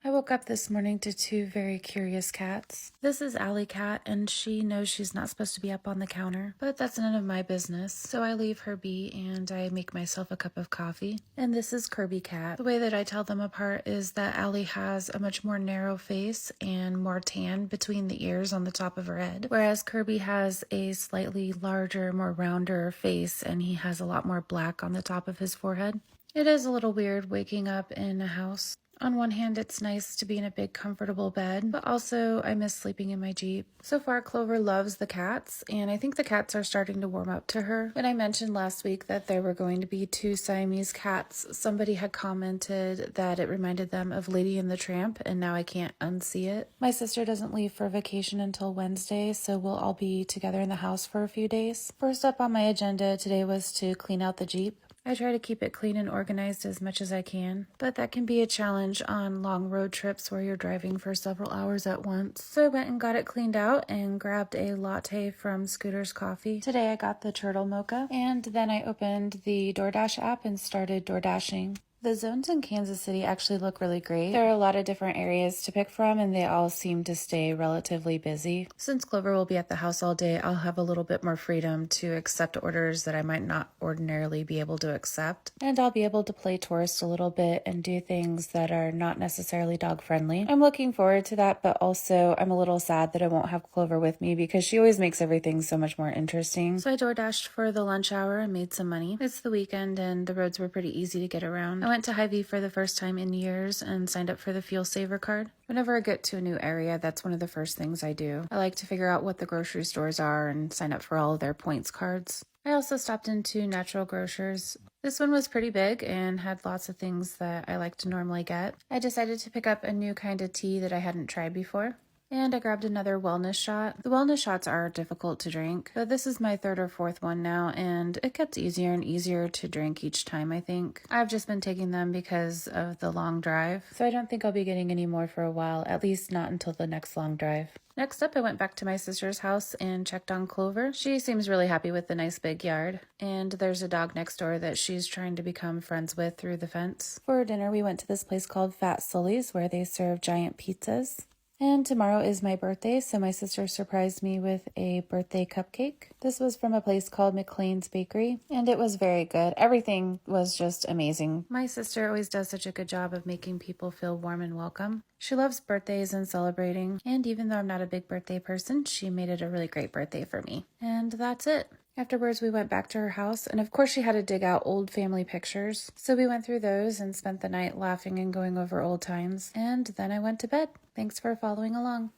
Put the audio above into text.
I woke up this morning to two very curious cats. This is Alley Cat, and she knows she's not supposed to be up on the counter, but that's none of my business, so I leave her be and I make myself a cup of coffee. And this is Kirby Cat. The way that I tell them apart is that Alley has a much more narrow face and more tan between the ears on the top of her head, whereas Kirby has a slightly larger, more rounder face, and he has a lot more black on the top of his forehead. It is a little weird waking up in a house. On one hand, it's nice to be in a big, comfortable bed, but also I miss sleeping in my Jeep. So far, Clover loves the cats, and I think the cats are starting to warm up to her. When I mentioned last week that there were going to be two Siamese cats, somebody had commented that it reminded them of Lady and the Tramp, and now I can't unsee it. My sister doesn't leave for vacation until Wednesday, so we'll all be together in the house for a few days. First up on my agenda today was to clean out the Jeep. I try to keep it clean and organized as much as I can, but that can be a challenge on long road trips where you're driving for several hours at once. So I went and got it cleaned out and grabbed a latte from Scooter's Coffee. Today I got the turtle mocha, and then I opened the DoorDash app and started DoorDashing. The zones in Kansas City actually look really great. There are a lot of different areas to pick from, and they all seem to stay relatively busy. Since Clover will be at the house all day, I'll have a little bit more freedom to accept orders that I might not ordinarily be able to accept. And I'll be able to play tourist a little bit and do things that are not necessarily dog friendly. I'm looking forward to that, but also I'm a little sad that I won't have Clover with me because she always makes everything so much more interesting. So I DoorDashed for the lunch hour and made some money. It's the weekend and the roads were pretty easy to get around. I went to Hy-Vee for the first time in years and signed up for the Fuel Saver card. Whenever I get to a new area, that's one of the first things I do. I like to figure out what the grocery stores are and sign up for all of their points cards. I also stopped into Natural Grocers. This one was pretty big and had lots of things that I like to normally get. I decided to pick up a new kind of tea that I hadn't tried before. And I grabbed another wellness shot. The wellness shots are difficult to drink, but this is my third or fourth one now, and it gets easier and easier to drink each time, I think. I've just been taking them because of the long drive, so I don't think I'll be getting any more for a while, at least not until the next long drive. Next up, I went back to my sister's house and checked on Clover. She seems really happy with the nice big yard. And there's a dog next door that she's trying to become friends with through the fence. For dinner, we went to this place called Fat Sully's where they serve giant pizzas. And tomorrow is my birthday, so my sister surprised me with a birthday cupcake. This was from a place called McLean's Bakery, and it was very good. Everything was just amazing. My sister always does such a good job of making people feel warm and welcome. She loves birthdays and celebrating, and even though I'm not a big birthday person, she made it a really great birthday for me. And that's it. Afterwards, we went back to her house, and of course she had to dig out old family pictures. So we went through those and spent the night laughing and going over old times, and then I went to bed. Thanks for following along.